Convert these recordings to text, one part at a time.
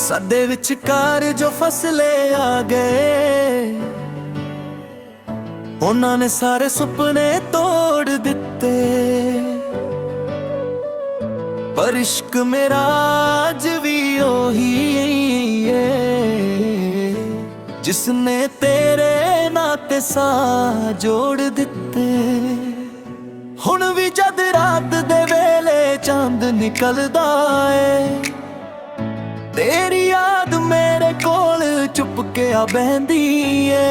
साडे विचकार जो फसले आ गए, उन्होंने सारे सुपने तोड़ दिते। पर इश्क मेरा आज भी ओही है, जिसने तेरे नाते सा जोड़ दिते। हुण भी जद रात दे वेले चांद निकलदा है, तेरी याद मेरे कोल चुप के आ बहंदी है।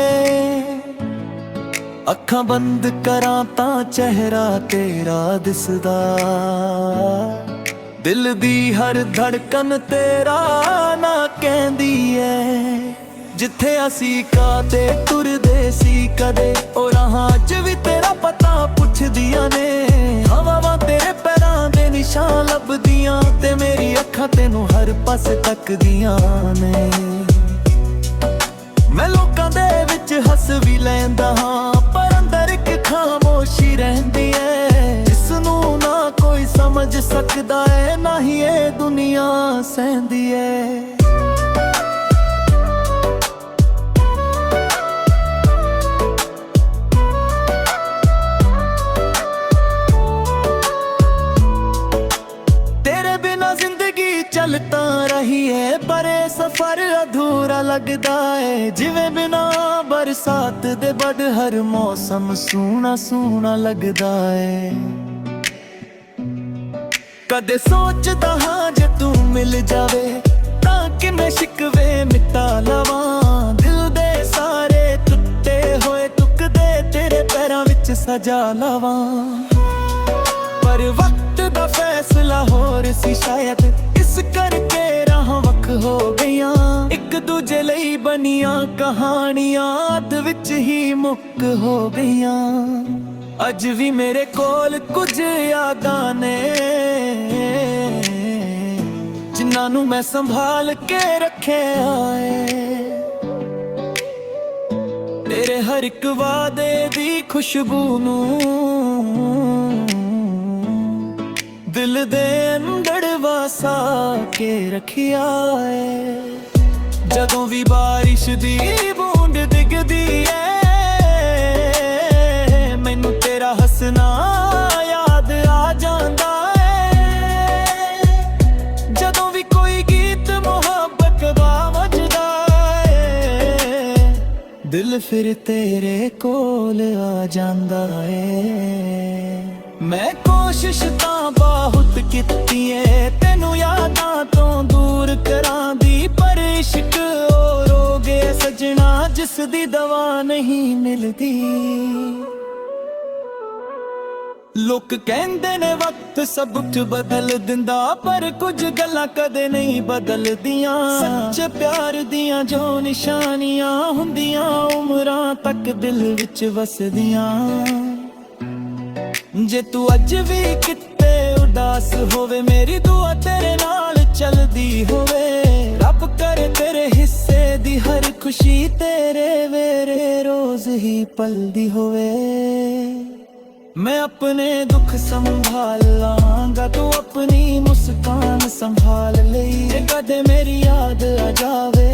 अखां बंद करां तां चेहरा तेरा दिसदा, दिल दी हर धड़कन तेरा ना कहंदी है। जिथे असी काते तुरदे सी कदे, ओ राहां अज भी तेरा पता पुछदियां ने। हवावां तेरे पैरां दे निशान लभदियां, ते मेरी अखां तेनू हर पासे तकदियां ने। मैं लोकां दे विच हस भी लैंदा हां, पर अंदर इक खामोशी रहिंदी है। जिसनू ना कोई समझ सकदा है, ना ही ये दुनिया सहंदी है। चलता रही है पर सफर अधूरा लगदा है। जिवें बिना बरसात दे बड़ हर मौसम सूना सूना लगदा है। कदे सोचदा हां जे तू मिल जावे, तां कि मैं शिकवे मिटा लवां। दिल दे सारे टुटे होए टुकदे तेरे पैरां विच सजा लवां। पर वक्त दा फैसला होर सी शायद, इस करके राह वख हो गईयां। एक दूजे लई बनियां कहानियां अध विच ही मुक हो गईयां। अज भी मेरे कोल कुछ यादां ने, जिन्हां नू मैं संभाल के रखिया है। तेरे हर एक वादे दी खुशबू नू दिल दे अंदर वसा के रखिया है। जदों भी बारिश दी बूंद डिगदी है, मैनू तेरा हसना याद आ जांदा है। जदों भी कोई गीत मुहब्बत दा वजदा है, दिल फिर तेरे कोल आ जांदा है। मैं कोशिश तां बहुत कीती है, तेनू यादां तो दूर करां दी। पर इश्क ओ रोग है सजना, जिस दी दवा नहीं मिलदी। लोग कहंदे ने वक्त सब कुछ बदल दिंदा, पर कुछ गल्लां कदे नहीं बदलदियां। सच्चे प्यार दियां जो निशानियां हुंदियां, उमरां तक दिल विच वसदियां। जे तू अज भी किते उदास होवे, मेरी दुआ तेरे नाल चलदी होवे। रब करे तेरे हिस्से दी हर खुशी तेरे वेरे रोज ही पलदी होवे। मैं अपने दुख संभाल लांगा, तू अपनी मुस्कान संभाल लई। जे कदे मेरी याद आ जावे,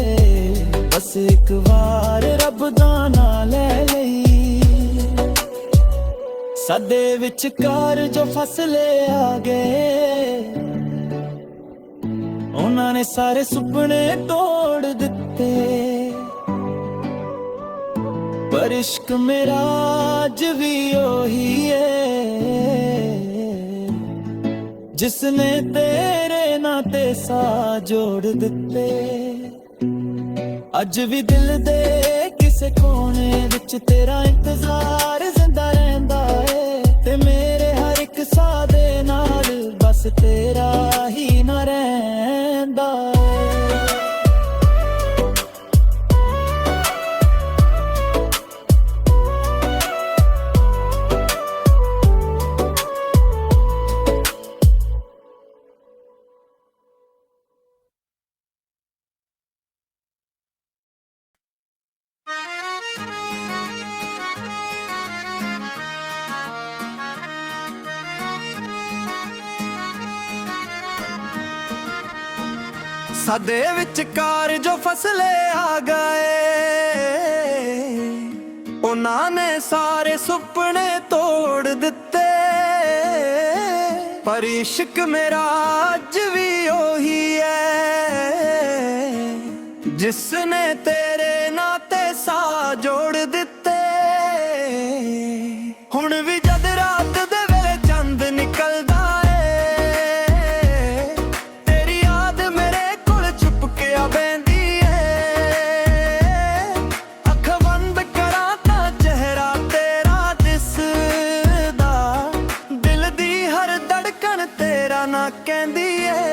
बस एक बार रब दा नाम ले लई। साडे विचकार जो फसले आ गए, उन्होंने सारे सुपने तोड़ दिते। पर इश्क मेरा आज भी ओही है, जिसने तेरे नाते सा जोड़ दिते। अज भी दिल दे किसे कोने विच तेरा इंतजार जिंदा रहंदा है। ते मेरे हर एक सा दे नाल बस तेरा ही ना रहंदा है। ਸਾਡੇ ਵਿਚਕਾਰ ਜੋ ਫਸਲੇ ਆ ਗਏ, ਉਹਨਾਂ ਨੇ ਸਾਰੇ ਸੁਪਨੇ ਤੋੜ ਦਿੱਤੇ। ਪਰ ਇਸ਼ਕ ਮੇਰਾ ਅੱਜ ਵੀ ਉਹੀ ਹੈ, ਜਿਸ ਨੇ ਤੇਰੇ ਨਾਤੇ ਸਾਹ ਜੋੜ ਦਿੱਤੇ। ਹੁਣ ਵੀ ਜਦ ਰਾਤ ਦੇ ਵੇਲੇ ਚੰਦ ਨਿਕਲਦਾ ਏ, ਤੇਰੀ ਯਾਦ ਮੇਰੇ ਕੋਲ ਛੁਪ ਕੇ ਆ ਬੈਂਦੀ ਏ। ਅੱਖ ਬੰਦ ਕਰਾਂ ਤਾਂ ਚਿਹਰਾ ਤੇਰਾ ਦਿਸਦਾ, ਦਿਲ ਦੀ ਹਰ ਧੜਕਣ ਤੇਰਾ ਨਾ ਕਹਿੰਦੀ ਏ।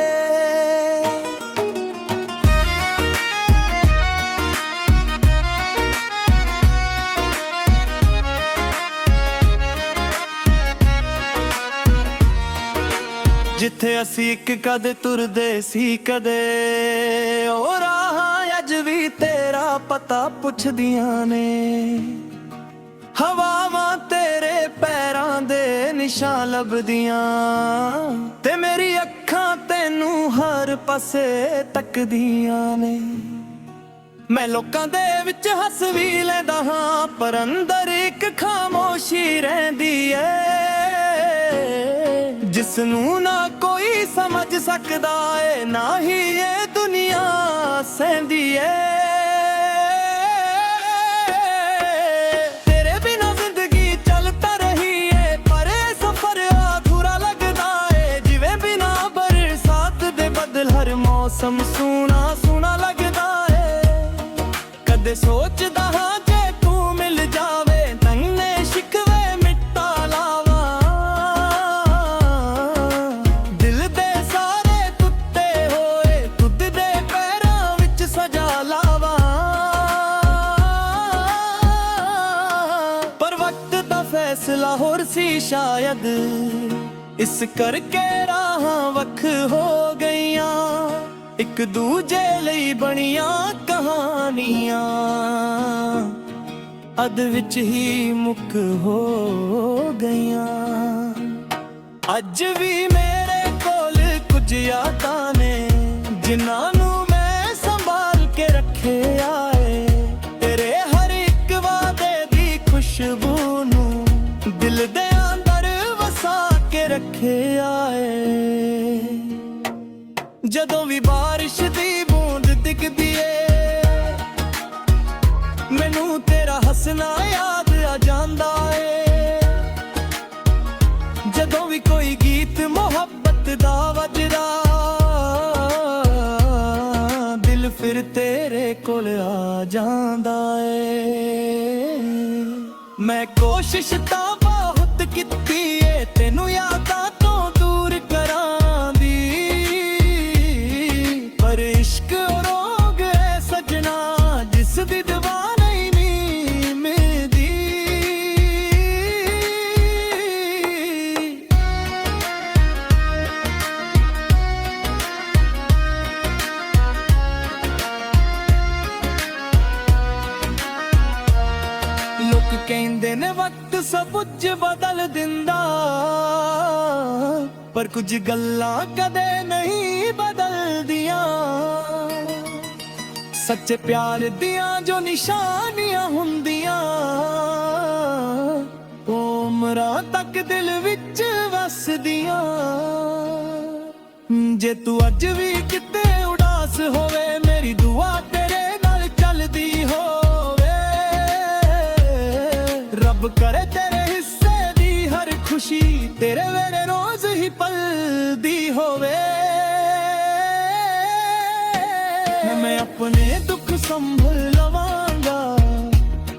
ਜਿੱਥੇ ਅਸੀਂ ਇੱਕ ਕਦੇ ਤੁਰਦੇ ਸੀ ਕਦੇ, ਉਹ ਰਾਹਾਂ ਅੱਜ ਵੀ ਤੇਰਾ ਪਤਾ ਪੁੱਛਦੀਆਂ ਨੇ। ਹਵਾਵਾਂ ਤੇਰੇ ਪੈਰਾਂ ਦੇ ਨਿਸ਼ਾਨ ਲੱਭਦੀਆਂ, ਤੇ ਮੇਰੀ ਅੱਖਾਂ ਤੈਨੂੰ ਹਰ ਪਾਸੇ ਤੱਕਦੀਆਂ ਨੇ। ਮੈਂ ਲੋਕਾਂ ਦੇ ਵਿੱਚ ਹੱਸ ਵੀ ਲੈਂਦਾ ਹਾਂ, ਪਰ ਅੰਦਰ ਇੱਕ ਖਾਮੋਸ਼ੀ ਰਹਿੰਦੀ ਏ, ਜਿਸ ਨੂੰ ਨਾ ਕੋਈ ਸਮਝ ਸਕਦਾ ਏ, ਨਾ ਹੀ ਇਹ ਦੁਨੀਆ ਸਹਿੰਦੀ ਏ। ਤੇਰੇ ਬਿਨਾਂ ਜ਼ਿੰਦਗੀ ਚੱਲ ਤਾਂ ਰਹੀ ਏ, ਪਰ ਇਹ ਸਫ਼ਰ ਅਧੂਰਾ ਲੱਗਦਾ ਏ। ਜਿਵੇਂ ਬਿਨਾਂ ਬਰਸਾਤ ਦੇ ਬੱਦਲ ਹਰ ਮੌਸਮ ਸੂਨਾ ਸੂਨਾ ਲੱਗਦਾ ਏ। ਕਦੇ ਸੋਚਦਾ ਹਾਂ ਜੇ ਤੂੰ ਮਿਲ ਜਾਵੇ, ਤੰਨੇ ਸ਼ਿਕਵੇ ਮਿਟਾ ਲਾਵਾਂ, ਦਿਲ ਦੇ ਸਾਰੇ ਟੁੱਟੇ ਹੋਏ ਦੁੱਧ ਦੇ ਪੈਰਾਂ ਵਿੱਚ ਸਜਾ ਲਾਵਾਂ। ਪਰ ਵਕਤ ਦਾ ਫੈਸਲਾ ਹੋਰ ਸੀ ਸ਼ਾਇਦ, ਇਸ ਕਰਕੇ ਰਾਹਾਂ ਵੱਖ ਹੋ ਗਈਆਂ। ਇੱਕ ਦੂਜੇ ਲਈ ਬਣੀਆਂ ਕਹਾਣੀਆਂ ਅੱਧ ਵਿੱਚ ਹੀ ਮੁੱਕ ਹੋ ਗਈਆਂ। ਅੱਜ ਵੀ ਮੇਰੇ ਕੋਲ ਕੁਝ ਯਾਦਾਂ ਨੇ, ਜਿਨ੍ਹਾਂ ਨੂੰ ਮੈਂ ਸੰਭਾਲ ਕੇ ਰੱਖਿਆ ਏ। ਤੇਰੇ ਹਰ ਇੱਕ ਵਾਅਦੇ ਦੀ ਖੁਸ਼ਬੂ ਨੂੰ ਦਿਲ ਦੇ ਅੰਦਰ ਵਸਾ ਕੇ ਰੱਖਿਆ ਏ। ਜਦੋਂ ਵੀ ਬਾਰਿਸ਼ ਦੀ ਬੂੰਦ ਦਿਖਦੀ ਏ, ਮੈਨੂੰ ਤੇਰਾ ਹੱਸਣਾ ਯਾਦ ਆ ਜਾਂਦਾ ਏ। ਜਦੋਂ ਵੀ ਕੋਈ ਗੀਤ ਮੁਹੱਬਤ ਦਾ ਵੱਜਦਾ, ਦਿਲ ਫਿਰ ਤੇਰੇ ਕੋਲ ਆ ਜਾਂਦਾ ਏ। ਮੈਂ ਕੋਸ਼ਿਸ਼ ਤਾਂ ਬਹੁਤ ਕੀਤੀ ਏ, ਤੈਨੂੰ ਯਾਦਾਂ ਤੋਂ ਦੂਰ ਕਰਾਂ ਦੀ, ਪਰ ਇਸ਼ਕ ਰੋਗ ਹੈ ਸਜਣਾ, ਜਿਸ ਦੀ ਦਵਾ ਨਹੀਂ ਮਿਲਦੀ। ਲੋਕ ਕਹਿੰਦੇ ਨੇ ਵਕਤ ਸਭ ਕੁਝ ਬਦਲ ਦਿੰਦਾ, ਪਰ ਕੁਝ ਗੱਲਾਂ ਕਦੇ ਨਹੀਂ ਬਦਲਦੀਆਂ। ਸੱਚੇ ਪਿਆਰ ਦੀਆਂ ਜੋ ਨਿਸ਼ਾਨੀਆਂ ਹੁੰਦੀਆਂ, ਉਹ ਉਮਰਾਂ ਤੱਕ ਦਿਲ ਵਿੱਚ ਵਸਦੀਆਂ। ਜੇ ਤੂੰ ਅੱਜ ਵੀ ਕਿਤੇ ਉਦਾਸ ਹੋਵੇ, ਮੇਰੀ ਦੁਆ ਤੇਰੇ ਨਾਲ ਚੱਲਦੀ ਹੋਵੇ। ਰੱਬ ਕਰੇ ਤੇਰੇ ਹਿੱਸੇ ਦੀ ਹਰ ਖੁਸ਼ੀ ਤੇਰੇ ਵੇਲੇ ਰੋਜ਼ ਹੀ ਪਲਦੀ ਹੋਵੇ। ਮੈਂ ਆਪਣੇ ਦੁੱਖ ਸੰਭਲ ਲਵਾਂਗਾ,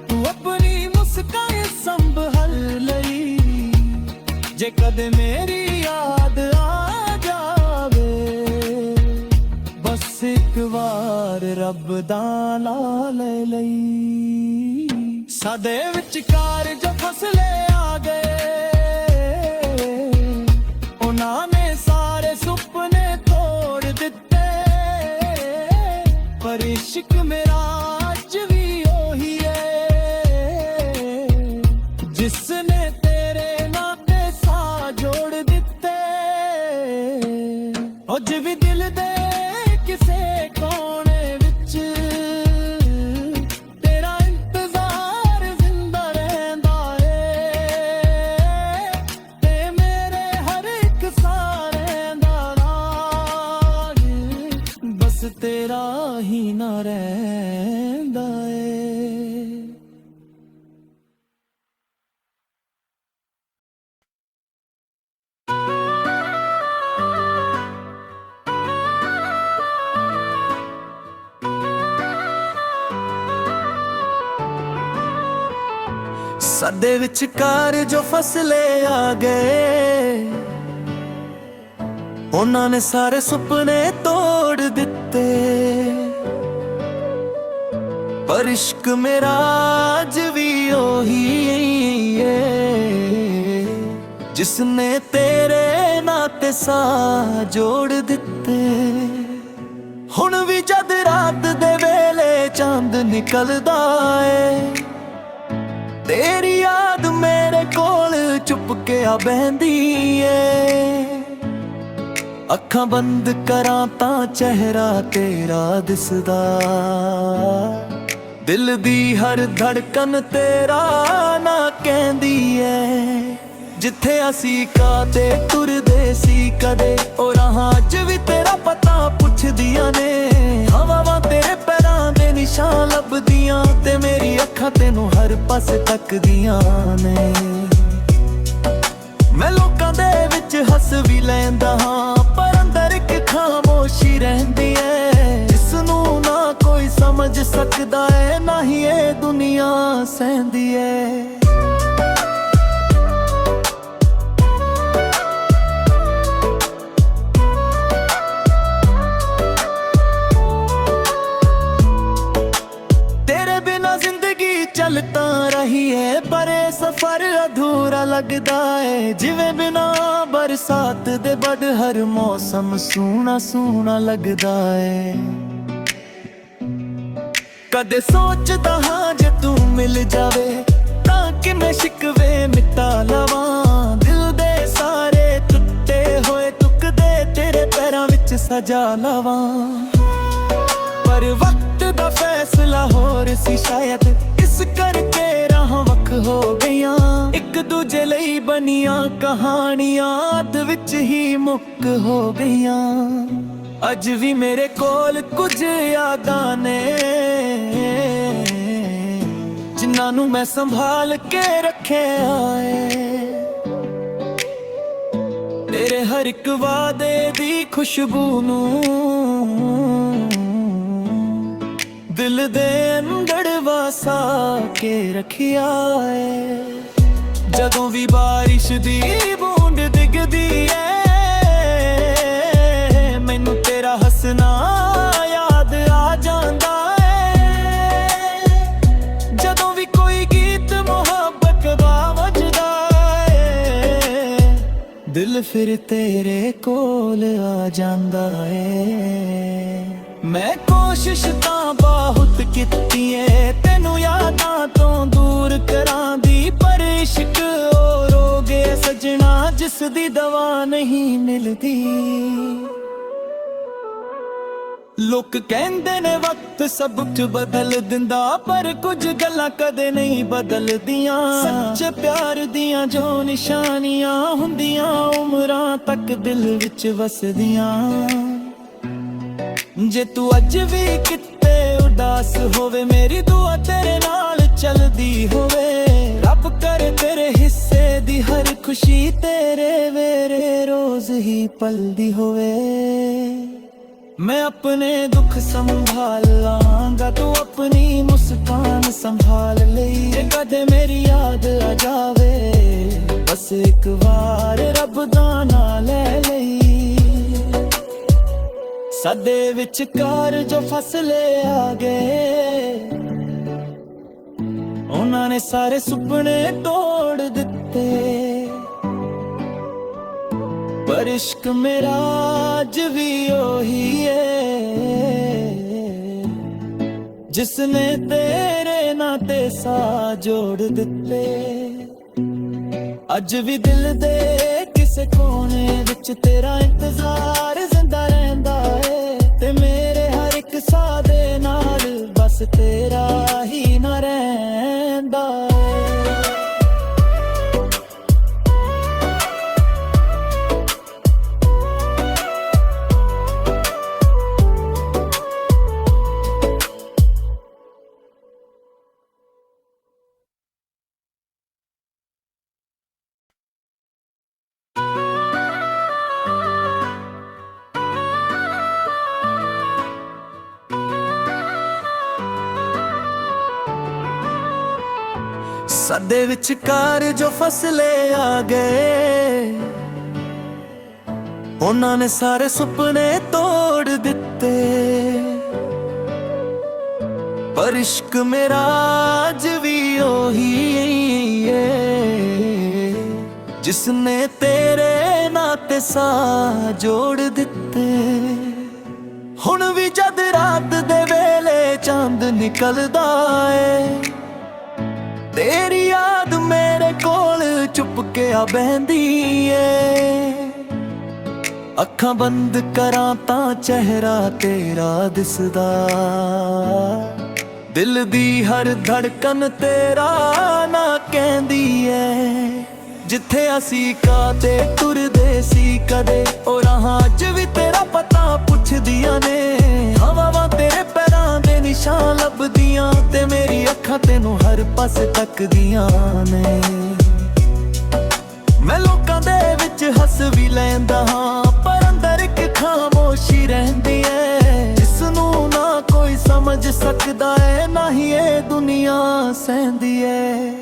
ਤੂੰ ਆਪਣੀ ਮੁਸਕਾਨ ਸੰਭਲ ਲਈ। ਜੇ ਕਦੇ ਮੇਰੀ ਯਾਦ ਆ ਜਾਵੇ, ਬਸ ਇੱਕ ਵਾਰ ਰੱਬ ਦਾ ਨਾਂ ਲੈ ਲਈ। ਸਾਡੇ ਵਿਚਕਾਰ ਜੋ ਫਸਲੇ ਆ ਗਏ, ਉਹਨਾਂ ਨੇ ਸਾਰੇ ਸੁਪਨੇ ਤੋੜ ਦਿੱਤੇ। ਪਰ ਇਸ਼ਕ ਮੇਰਾ ਅੱਜ ਵੀ ਉਹੀ ਹੈ, ਜਿਸ ਨੇ ਤੇਰੇ ਨਾਤੇ ਸਾਹ ਜੋੜ ਦਿੱਤੇ। ਅੱਜ ਵੀ ਦਿਲ ਦੇ ਕਿਸੇ ਸਾਡੇ ਵਿਚਕਾਰ ਜੋ ਫਸਲੇ ਆ ਗਏ, ਉਹਨਾਂ ਨੇ ਸਾਰੇ ਸੁਪਨੇ ਤੋੜ ਦਿੱਤੇ। ਪਰ ਇਸ਼ਕ ਮੇਰਾ ਅੱਜ ਵੀ ਉਹੀ ਏ, ਜਿਸਨੇ ਤੇਰੇ ਨਾਤੇ ਸਾਹ ਜੋੜ ਦਿੱਤੇ। ਹੁਣ ਵੀ ਜਦ ਰਾਤ ਦੇ ਵੇਲੇ ਚੰਦ ਨਿਕਲਦਾ ਏ, ਤੇਰੀ ਯਾਦ ਮੇਰੇ ਕੋਲ ਚੁੱਪ ਕੇ ਆ ਬਹਿੰਦੀ ਏ। ਅੱਖਾਂ ਬੰਦ ਕਰਾਂ ਤਾਂ ਚਿਹਰਾ ਤੇਰਾ ਦਿਸਦਾ, ਦਿਲ ਦੀ ਹਰ ਧੜਕਨ ਤੇਰਾ ਨਾ ਕਹਿੰਦੀ ਏ। ਜਿੱਥੇ ਅਸੀਂ ਕਾਤੇ ਤੁਰਦੇ ਸੀ ਕਦੇ, ਉਹ ਰਾਹਾਂ ਅੱਜ ਵੀ ਤੇਰਾ ਪਤਾ ਪੁੱਛਦੀਆਂ ਨੇ। ਹਵਾਵਾਂ ਤੇਰੇ ਪੈਰਾਂ ਦੇ ਨਿਸ਼ਾਨ ਲੱਭਦੀਆਂ, ਤੇ ਮੇਰੀ ਅੱਖਾਂ ਤੈਨੂੰ ਹਰ ਪਾਸੇ ਤੱਕਦੀਆਂ ਨੇ। ਮੈਂ ਲੋਕਾਂ ਦੇ ਵਿੱਚ ਹੱਸ ਵੀ ਲੈਂਦਾ ਹਾਂ, ਪਰ ਅੰਦਰ ਇੱਕ ਖਾਮੋਸ਼ੀ ਰਹਿੰਦੀ ਏ, ਜਿਸ ਨੂੰ ਨਾ ਕੋਈ ਸਮਝ ਸਕਦਾ ਏ, ਨਾ ਹੀ ਇਹ ਦੁਨੀਆ ਸਹਿੰਦੀ ਏ। ਚੱਲ ਤਾਂ ਰਹੀ ਏ, ਪਰ ਇਹ ਸਫ਼ਰ ਅਧੂਰਾ ਲੱਗਦਾ ਏ। ਜਿਵੇਂ ਬਿਨਾਂ ਬਰਸਾਤ ਦੇ ਵੱਢ ਹਰ ਮੌਸਮ ਸੋਹਣਾ ਸੋਹਣਾ ਲੱਗਦਾ ਏ। ਕਦੇ ਸੋਚਦਾ ਹਾਂ ਜੇ ਤੂੰ ਮਿਲ ਜਾਵੇ, ਤਾਂ ਕਿ ਮੈਂ ਸ਼ਿਕਵੇ ਮਿਟਾ ਲਵਾਂ। ਦਿਲ ਦੇ ਸਾਰੇ ਟੁੱਟੇ ਹੋਏ ਟੁਕੜੇ ਤੇਰੇ ਪੈਰਾਂ ਵਿੱਚ ਸਜਾ ਲਵਾਂ। ਪਰ ਵਕਤ ਦਾ ਫੈਸਲਾ ਹੋਰ ਸੀ ਸ਼ਾਇਦ, ਇਸ ਕਰਕੇ ਰਾਹਾਂ ਵੱਖ ਹੋ ਗਈਆਂ। ਇੱਕ ਦੂਜੇ ਲਈ ਬਣੀਆਂ ਕਹਾਣੀਆਂ ਅੱਧ ਵਿੱਚ ਹੀ ਮੁੱਕ ਹੋ ਗਈਆਂ। ਅੱਜ ਵੀ ਮੇਰੇ ਕੋਲ ਕੁਝ ਯਾਦਾਂ ਨੇ, ਜਿਨ੍ਹਾਂ ਨੂੰ ਮੈਂ ਸੰਭਾਲ ਕੇ ਰੱਖਿਆ ਏ। ਤੇਰੇ ਹਰ ਇੱਕ ਵਾਅਦੇ ਦੀ ਖੁਸ਼ਬੂ ਨੂੰ ਦਿਲ ਦੇ ਅੰਦਰ ਵਸਾ ਕੇ ਰੱਖਿਆ ਏ। ਜਦੋਂ ਵੀ ਬਾਰਿਸ਼ ਦੀ ਬੂੰਦ ਡਿੱਗਦੀ ਏ, ਮੈਨੂੰ ਤੇਰਾ ਹੱਸਣਾ ਯਾਦ ਆ ਜਾਂਦਾ ਏ। ਜਦੋਂ ਵੀ ਕੋਈ ਗੀਤ ਮੁਹੱਬਤ ਦਾ ਵੱਜਦਾ ਏ, ਦਿਲ ਫਿਰ ਤੇਰੇ ਕੋਲ ਆ ਜਾਂਦਾ ਏ। ਮੈਂ ਕੋਸ਼ਿਸ਼ ਤਾਂ ਬਹੁਤ ਕੀਤੀ ਏ, ਤੈਨੂੰ ਯਾਦਾਂ ਤੋਂ ਦੂਰ ਕਰਾਂ ਦੀ, ਪਰ ਇਸ਼ਕ ਉਹ ਰੋਗ ਏ ਸਜਣਾ, ਜਿਸ ਦੀ ਦਵਾ ਨਹੀਂ ਮਿਲਦੀ। ਲੋਕ ਕਹਿੰਦੇ ਨੇ ਵਕਤ ਸਭ ਕੁਝ ਬਦਲ ਦਿੰਦਾ, ਪਰ ਕੁਝ ਗੱਲਾਂ ਕਦੇ ਨਹੀਂ ਬਦਲਦੀਆਂ। ਸੱਚੇ ਪਿਆਰ ਦੀਆਂ ਜੋ ਨਿਸ਼ਾਨੀਆਂ ਹੁੰਦੀਆਂ, ਉਮਰਾਂ ਤੱਕ ਦਿਲ ਵਿੱਚ ਵਸਦੀਆਂ। ਜੇ ਤੂੰ ਅੱਜ ਵੀ ਕਿਤੇ ਉਦਾਸ ਹੋਵੇ, ਮੇਰੀ ਦੁਆ ਤੇਰੇ ਨਾਲ ਚੱਲਦੀ ਹੋਵੇ। ਰੱਬ ਕਰੇ ਤੇਰੇ ਹਿੱਸੇ ਦੀ ਹਰ ਖੁਸ਼ੀ ਤੇਰੇ ਵੇਰੇ ਰੋਜ਼ ਹੀ ਪਲਦੀ ਹੋਵੇ। ਮੈਂ ਆਪਣੇ ਦੁੱਖ ਸੰਭਾਲ ਲਾਂਗਾ, ਤੂੰ ਆਪਣੀ ਮੁਸਕਾਨ ਸੰਭਾਲ ਲਈ। ਜੇ ਕਦੇ ਮੇਰੀ ਯਾਦ ਆ ਜਾਵੇ, ਬਸ ਇੱਕ ਵਾਰ ਰੱਬ ਦਾ ਨਾਂ ਲੈ ਲਈ। ਸਾਡੇ ਵਿਚਕਾਰ ਜੋ ਫਸਲੇ ਆ ਗਏ, ਉਹਨਾਂ ਨੇ ਸਾਰੇ ਸੁਪਨੇ ਤੋੜ ਦਿੱਤੇ। ਪਰ ਇਸ਼ਕ ਮੇਰਾ ਅੱਜ ਵੀ ਉਹੀ ਏ, ਜਿਸਨੇ ਤੇਰੇ ਨਾਤੇ ਸਾਹ ਜੋੜ ਦਿੱਤੇ। ਅੱਜ ਵੀ ਦਿਲ ਦੇ ਕਿਸੇ ਕੋਨੇ ਵਿੱਚ ਤੇਰਾ ਇੰਤਜ਼ਾਰ ਜ਼ਿੰਦਾ ਰਹਿੰਦਾ ਏ, ਤੇ ਮੇਰੇ ਹਰ ਇੱਕ ਸਾਹ ਦੇ ਨਾਲ ਬਸ ਤੇਰਾ ਹੀ ਨਾ ਰਹਿੰਦਾ ਏ। ਸਾਡੇ ਵਿਚਕਾਰ ਜੋ ਫਸਲੇ ਆ ਗਏ, ਉਹਨਾਂ ਨੇ ਸਾਰੇ ਸੁਪਨੇ ਤੋੜ ਦਿੱਤੇ। ਪਰ ਇਸ਼ਕ ਮੇਰਾ ਅੱਜ ਵੀ ਉਹੀ ਏ, ਜਿਸਨੇ ਤੇਰੇ ਨਾਤੇ ਸਾਹ ਜੋੜ ਦਿੱਤੇ। ਹੁਣ ਵੀ ਜਦ ਰਾਤ ਦੇ ਵੇਲੇ ਚੰਦ ਨਿਕਲਦਾ ਏ, ਤੇਰੀ ਯਾਦ ਮੇਰੇ ਕੋਲ ਚੁੱਪ ਕੇ ਆ ਬਹਿੰਦੀ ਏ। ਅੱਖਾਂ ਬੰਦ ਕਰਾਂ ਤਾਂ ਚਿਹਰਾ ਤੇਰਾ ਦਿਸਦਾ, ਦਿਲ ਦੀ ਹਰ ਧੜਕਨ ਤੇਰਾ ਨਾ ਕਹਿੰਦੀ ਏ। ਜਿੱਥੇ ਅਸੀਂ ਕਾਤੇ ਤੁਰਦੇ ਸੀ ਕਦੇ, ਉਹ ਰਾਹਾਂ ਅੱਜ ਵੀ ਤੇਰਾ ਪਤਾ ਪੁੱਛਦੀਆਂ ਨੇ। ਹਵਾਵਾਂ ਤੇਰੇ ਪੈਰਾਂ ਦੇ ਨਿਸ਼ਾਨ ਲੱਭਦੀਆਂ, ਤੇ ਮੇਰੀ ਅੱਖਾਂ ਤੈਨੂੰ ਹਰ ਪਾਸੇ ਤੱਕਦੀਆਂ ਨੇ। ਮੈਂ ਲੋਕਾਂ ਦੇ ਵਿੱਚ ਹੱਸ ਵੀ ਲੈਂਦਾ ਹਾਂ, ਪਰ ਅੰਦਰ ਇੱਕ ਖਾਮੋਸ਼ੀ ਰਹਿੰਦੀ ਏ, ਜਿਸ ਨੂੰ ਨਾ ਕੋਈ ਸਮਝ ਸਕਦਾ ਏ, ਨਾ ਹੀ ਇਹ ਦੁਨੀਆ ਸਹਿੰਦੀ ਏ।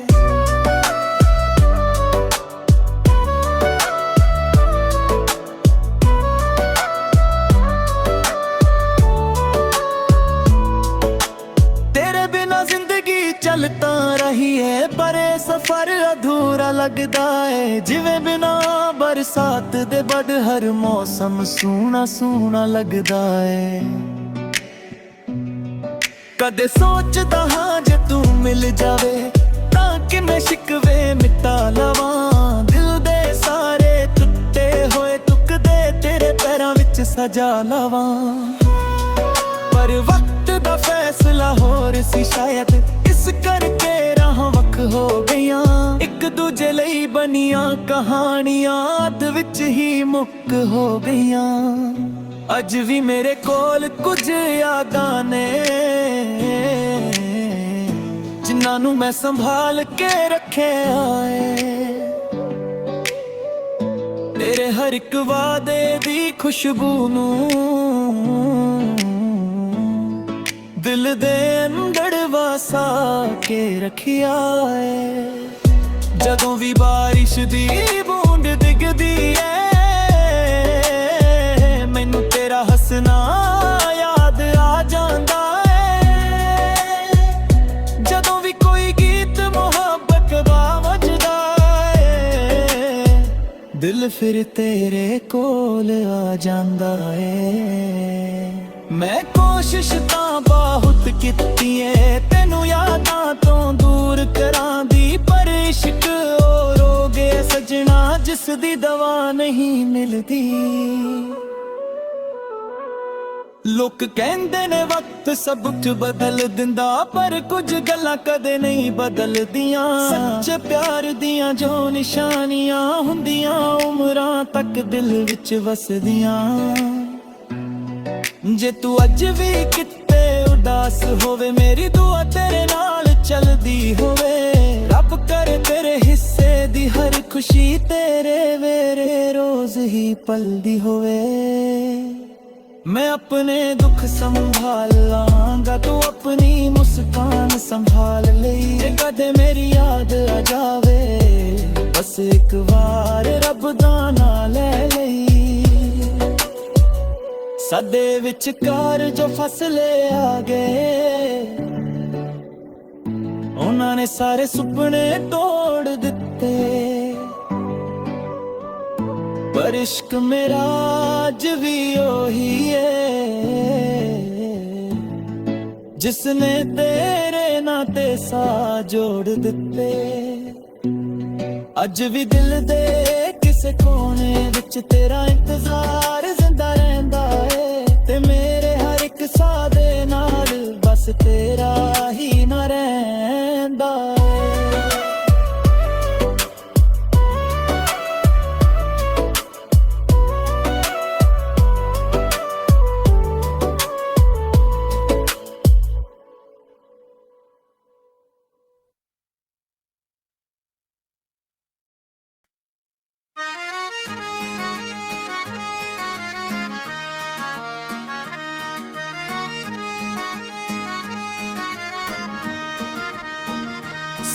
ਚੱਲ ਤਾਂ ਰਹੀ ਏ, ਪਰ ਇਹ ਸਫ਼ਰ ਅਧੂਰਾ ਲੱਗਦਾ ਏ। ਜਿਵੇਂ ਬਿਨਾ ਬਰਸਾਤ ਦੇ ਬੜ ਹਰ ਮੌਸਮ ਸੋਹਣਾ ਸੋਹਣਾ ਲੱਗਦਾ ਏ। ਕਦੇ ਸੋਚਦਾ ਹਾਂ ਜੇ ਤੂੰ ਮਿਲ ਜਾਵੇ, ਤਾਂ ਕਿ ਮੈਂ ਸ਼ਿਕਵੇ ਮਿਟਾ ਲਵਾਂ। ਦਿਲ ਦੇ ਸਾਰੇ ਟੁੱਟੇ ਹੋਏ ਟੁਕੜੇ ਤੇਰੇ ਪੈਰਾਂ ਵਿੱਚ ਸਜਾ ਲਵਾਂ। ਪਰ ਵਕਤ ਦਾ ਫੈਸਲਾ ਹੋਰ ਸੀ ਸ਼ਾਇਦ, ਇਸ ਕਰਕੇ ਰਾਹਾਂ ਵੱਖ ਹੋ ਗਈਆਂ। ਇੱਕ ਦੂਜੇ ਲਈ ਬਣੀਆਂ ਕਹਾਣੀਆਂ ਅੱਧ ਵਿੱਚ ਹੀ ਮੁੱਕ ਹੋ ਗਈਆਂ। ਅੱਜ ਵੀ ਮੇਰੇ ਕੋਲ ਕੁਝ ਯਾਦਾਂ ਨੇ, ਜਿਨ੍ਹਾਂ ਨੂੰ ਮੈਂ ਸੰਭਾਲ ਕੇ ਰੱਖਿਆ ਏ। ਤੇਰੇ ਹਰ ਇੱਕ ਵਾਅਦੇ ਦੀ ਖੁਸ਼ਬੂ ਨੂੰ ਦਿਲ ਦੇ ਅੰਦਰ ਵਸਾ ਕੇ ਰੱਖਿਆ ਏ। ਜਦੋਂ ਵੀ ਬਾਰਿਸ਼ ਦੀ ਬੂੰਦ ਡਿੱਗਦੀ ਏ, ਮੈਨੂੰ ਤੇਰਾ ਹੱਸਣਾ ਯਾਦ ਆ ਜਾਂਦਾ ਏ। ਜਦੋਂ ਵੀ ਕੋਈ ਗੀਤ ਮੁਹੱਬਤ ਦਾ ਵੱਜਦਾ ਏ, ਦਿਲ ਫਿਰ ਤੇਰੇ ਕੋਲ ਆ ਜਾਂਦਾ ਏ। ਮੈਂ ਕੋਸ਼ਿਸ਼ ਤਾਂ ਬਹੁਤ ਕੀਤੀ ਏ, ਤੈਨੂੰ ਯਾਦਾਂ ਤੋਂ ਦੂਰ ਕਰਾਂ ਦੀ, ਪਰ ਇਸ਼ਕ ਉਹ ਰੋਗ ਏ ਸਜਣਾ, ਜਿਸ ਦੀ ਦਵਾ ਨਹੀਂ ਮਿਲਦੀ। ਲੋਕ ਕਹਿੰਦੇ ਨੇ ਵਕਤ ਸਭ ਕੁਝ ਬਦਲ ਦਿੰਦਾ, ਪਰ ਕੁਝ ਗੱਲਾਂ ਕਦੇ ਨਹੀਂ ਬਦਲਦੀਆਂ। ਸੱਚੇ ਪਿਆਰ ਦੀਆਂ ਜੋ ਨਿਸ਼ਾਨੀਆਂ ਹੁੰਦੀਆਂ, ਉਮਰਾਂ ਤੱਕ ਦਿਲ ਵਿੱਚ ਵਸਦੀਆਂ। ਜੇ ਤੂੰ ਅੱਜ ਵੀ ਕਿਤੇ ਉਦਾਸ ਹੋਵੇ, ਮੇਰੀ ਦੁਆ ਤੇਰੇ ਨਾਲ ਚੱਲਦੀ ਹੋਵੇ। ਰੱਬ ਕਰੇ ਤੇਰੇ ਹਿੱਸੇ ਦੀ ਹਰ ਖੁਸ਼ੀ ਤੇਰੇ ਵੇਰੇ ਰੋਜ਼ ਹੀ ਪਲਦੀ ਹੋਵੇ। ਮੈਂ ਆਪਣੇ ਦੁੱਖ ਸੰਭਾਲ ਲਾਂਗਾ, ਤੂੰ ਆਪਣੀ ਮੁਸਕਾਨ ਸੰਭਾਲ ਲਈ। ਜੇ ਕਦੇ ਮੇਰੀ ਯਾਦ ਆ ਜਾਵੇ, ਬਸ ਇੱਕ ਵਾਰ ਰੱਬ ਦਾ ਨਾਂ ਲੈ ਲਈ। ਸਾਡੇ ਵਿਚਕਾਰ ਜੋ ਫਸਲੇ ਆ ਗਏ, ਉਹਨਾਂ ਨੇ ਸਾਰੇ ਸੁਪਨੇ ਤੋੜ ਦਿੱਤੇ। ਪਰ ਇਸ਼ਕ ਮੇਰਾ ਅੱਜ ਵੀ ਉਹੀ ਏ, ਜਿਸਨੇ ਤੇਰੇ ਨਾਤੇ ਸਾਹ ਜੋੜ ਦਿੱਤੇ। ਅੱਜ ਵੀ ਦਿਲ ਦੇ ਕਿਸੇ ਕੋਨੇ ਵਿੱਚ ਤੇਰਾ ਇੰਤਜ਼ਾਰ ਜ਼ਿੰਦਾ ਰਹਿੰਦਾ ਏ, ਤੇ ਮੇਰੇ ਹਰ ਇੱਕ ਸਾਹ ਦੇ ਨਾਲ ਬਸ ਤੇਰਾ ਹੀ ਨਾ ਰਹਿੰਦਾ ਏ।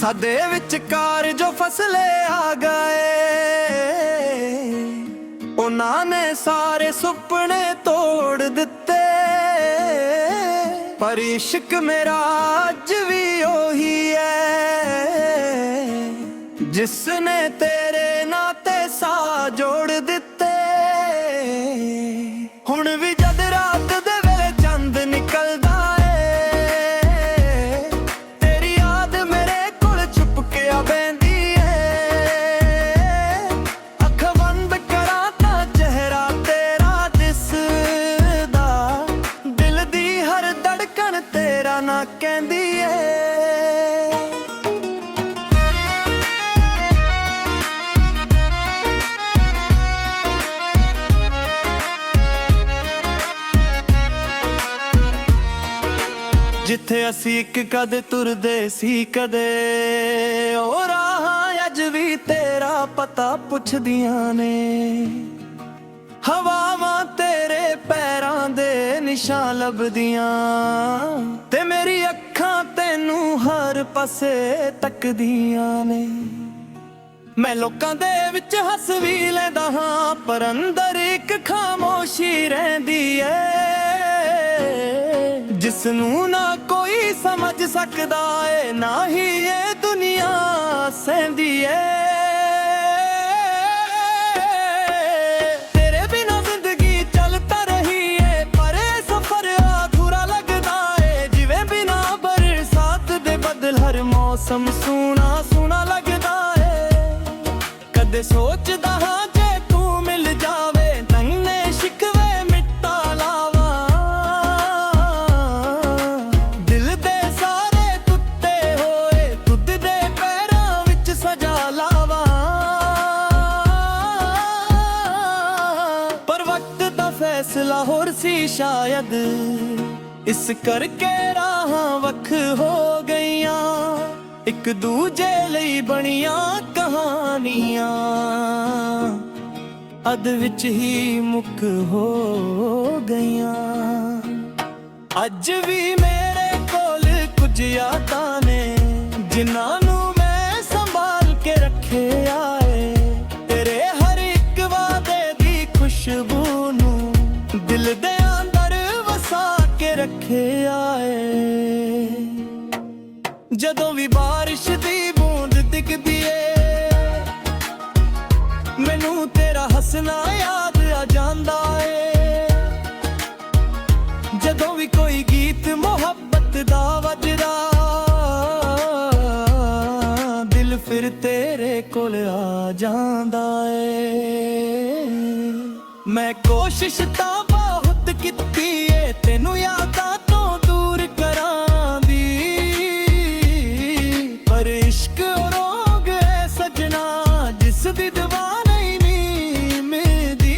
ਸਾਡੇ ਵਿਚਕਾਰ ਜੋ ਫਸਲੇ ਆ ਗਏ, ਉਹਨਾਂ ਨੇ ਸਾਰੇ ਸੁਪਨੇ ਤੋੜ ਦਿੱਤੇ। ਪਰ ਇਸ਼ਕ ਮੇਰਾ ਅੱਜ ਵੀ ਉਹੀ ਹੈ, ਜਿਸ ਨੇ ਤੇਰੇ ਨਾਤੇ ਸਾਹ ਜੋੜ ਦਿੱਤੇ। ਹੁਣ ਵੀ ਜਦ ਰਾਤ ਦੇ ਵੇਲੇ ਚੰਦ ਨਿਕਲਦਾ ਏ, ਤੇਰੀ ਯਾਦ ਮੇਰੇ ਕੋਲ ਛੁਪ ਕੇ ਆ ਬੈਂਦੀ ਏ। ਅੱਖ ਬੰਦ ਕਰਾਂ ਤਾਂ ਚਿਹਰਾ ਤੇਰਾ ਦਿਸਦਾ, ਦਿਲ ਦੀ ਹਰ ਧੜਕਣ ਤੇਰਾ ਨਾ ਕਹਿੰਦੀ ਏ। ਜਿੱਥੇ ਅਸੀਂ ਇੱਕ ਕਦੇ ਤੁਰਦੇ ਸੀ ਕਦੇ, ਉਹ ਰਾਹਾਂ ਅੱਜ ਵੀ ਤੇਰਾ ਪਤਾ ਪੁੱਛਦੀਆਂ ਨੇ। ਹਵਾਵਾਂ ਤੇਰੇ ਪੈਰਾਂ ਦੇ ਨਿਸ਼ਾਨ ਲੱਭਦੀਆਂ, ਤੇ ਮੇਰੀ ਅੱਖਾਂ ਤੈਨੂੰ ਹਰ ਪਾਸੇ ਤੱਕਦੀਆਂ ਨੇ। ਮੈਂ ਲੋਕਾਂ ਦੇ ਵਿੱਚ ਹੱਸ ਵੀ ਲੈਂਦਾ ਹਾਂ, ਪਰ ਅੰਦਰ ਇੱਕ ਖਾਮੋਸ਼ੀ ਰਹਿੰਦੀ ਏ, ਜਿਸ ਨੂੰ ਨਾ ਕੋਈ ਸਮਝ ਸਕਦਾ ਏ, ਨਾ ਹੀ ਇਹ ਦੁਨੀਆ ਸਹਿੰਦੀ ਏ। ਤੇਰੇ ਬਿਨਾਂ ਜ਼ਿੰਦਗੀ ਚੱਲ ਤਾਂ ਰਹੀ ਏ, ਪਰ ਇਹ ਸਫ਼ਰ ਅਧੂਰਾ ਲੱਗਦਾ ਏ। ਜਿਵੇਂ ਬਿਨਾਂ ਬਰਸਾਤ ਦੇ ਬੱਦਲ ਹਰ ਮੌਸਮ ਸੋਹਣਾ ਸੋਹਣਾ ਲੱਗਦਾ ਏ। ਕਦੇ ਸੋਚਦਾ ਹਾਂ ਜੇ ਤੂੰ ਮਿਲ ਜਾਵੇ, ਤੈਨੇ ਸ਼ਿਕਵੇ ਮਿਟਾ ਲਾਵਾਂ। ਦਿਲ ਦੇ ਸਾਰੇ ਟੁੱਟੇ ਹੋਏ ਦੁੱਧ ਦੇ ਪੈਰਾਂ ਵਿੱਚ ਸਜਾ ਲਾਵਾਂ। ਪਰ ਵਕਤ ਦਾ ਫੈਸਲਾ ਹੋਰ ਸੀ ਸ਼ਾਇਦ, ਇਸ ਕਰਕੇ ਰਾਹਾਂ ਵੱਖ ਹੋ ਗਈਆਂ। ਇੱਕ ਦੂਜੇ ਲਈ ਬਣੀਆਂ ਕਹਾਣੀਆਂ ਅੱਧ ਵਿੱਚ ਹੀ ਮੁੱਕ ਹੋ ਗਈਆਂ। ਅੱਜ ਵੀ ਮੇਰੇ ਕੋਲ ਕੁਝ ਯਾਦਾਂ ਨੇ, ਜਿਨ੍ਹਾਂ ਨੂੰ ਮੈਂ ਸੰਭਾਲ ਕੇ ਰੱਖਿਆ ਏ। ਤੇਰੇ ਹਰ ਇੱਕ ਵਾਅਦੇ ਦੀ ਖੁਸ਼ਬੂ ਨੂੰ ਦਿਲ ਦੇ ਅੰਦਰ ਵਸਾ ਕੇ ਰੱਖਿਆ ਏ। ਜਦੋਂ ਵੀ ਬਾਰਿਸ਼ ਦੀ ਬੂੰਦ ਦਿਖਦੀ ਏ, ਮੈਨੂੰ ਤੇਰਾ ਹੱਸਣਾ ਯਾਦ ਆ ਜਾਂਦਾ ਏ। ਜਦੋਂ ਵੀ ਕੋਈ ਗੀਤ ਮੁਹੱਬਤ ਦਾ ਵੱਜਦਾ, ਦਿਲ ਫਿਰ ਤੇਰੇ ਕੋਲ ਆ ਜਾਂਦਾ ਏ। ਮੈਂ ਕੋਸ਼ਿਸ਼ ਤਾਂ ਬਹੁਤ ਕੀਤੀ ਏ, ਤੈਨੂੰ ਯਾਦਾਂ ਤੋਂ ਦੂਰ ਕਰਾਂ ਦੀ, ਪਰ ਇਸ਼ਕ ਰੋਗ ਹੈ ਸਜਣਾ, ਜਿਸ ਦੀ ਦਵਾ ਨਹੀਂ ਨੀ ਮਿਲਦੀ।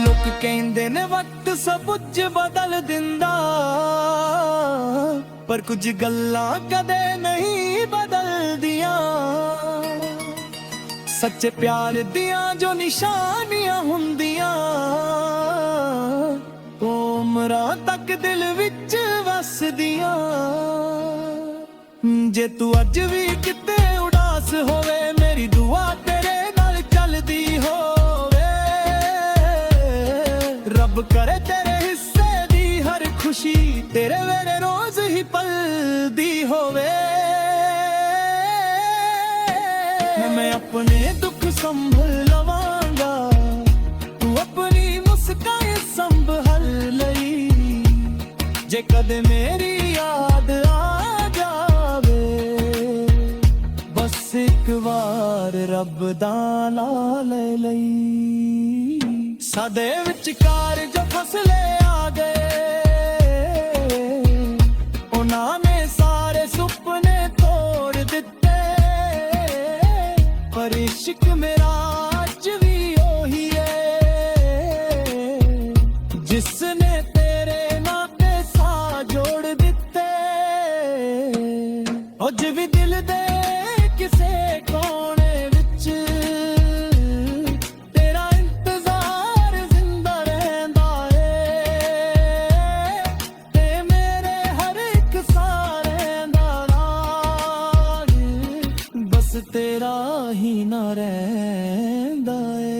ਲੋਕ ਕਹਿੰਦੇ ਨੇ ਵਕਤ ਸਭ ਕੁਝ ਬਦਲ ਦਿੰਦਾ, ਪਰ ਕੁਝ ਗੱਲਾਂ ਕਦੇ ਨਹੀਂ ਬਦਲਦੀਆਂ। ਸੱਚੇ ਪਿਆਰ ਦੀਆਂ ਜੋ ਨਿਸ਼ਾਨੀਆਂ ਹੁੰਦੀਆਂ, ਉਹ ਉਮਰਾਂ ਤੱਕ ਦਿਲ ਵਿੱਚ ਵਸਦੀਆਂ। ਜੇ ਤੂੰ ਅੱਜ ਵੀ ਕਿਤੇ ਉਦਾਸ ਹੋਵੇ, ਮੇਰੀ ਦੁਆ ਤੇਰੇ ਨਾਲ ਚੱਲਦੀ ਹੋਵੇ। ਰੱਬ ਕਰੇ ਤੇਰੇ ਹਿੱਸੇ ਦੀ ਹਰ ਖੁਸ਼ੀ ਤੇਰੇ ਵੇਲੇ ਰੋਜ਼ ਹੀ ਪਲਦੀ ਹੋਵੇ। ਮੈਂ ਆਪਣੇ ਦੁੱਖ ਸੰਭਲ ਲਵਾਂਗਾ, ਤੂੰ ਆਪਣੀ ਮੁਸਕਾਨ ਸੰਭਲ ਲਈ। ਜੇ ਕਦੇ ਮੇਰੀ ਯਾਦ ਆ ਜਾਵੇ, ਬਸ ਇੱਕ ਵਾਰ ਰੱਬ ਦਾ ਨਾਂ ਲੈ ਲਈ। ਸਾਡੇ ਵਿਚਕਾਰ ਜੋ ਫਸਲੇ ਆ ਗਏ, ਉਹਨਾਂ ਨੇ ਸਾਰੇ ਸੁਪਨੇ ਤੋੜ ਦਿੱਤੇ। ਪਰ ਇਸ਼ਕ ਮੇਰਾ ਅੱਜ ਵੀ ਉਹੀ ਏ, ਜਿਸ ਨੇ ਤੇਰੇ ਨਾਤੇ ਸਾਹ ਜੋੜ ਦਿੱਤੇ। ਅੱਜ ਵੀ ਦਿਲ ਦੇ ਕਿਸੇ ਤੇਰਾ ਹੀ ਨਾ ਰਹਿੰਦਾ ਏ।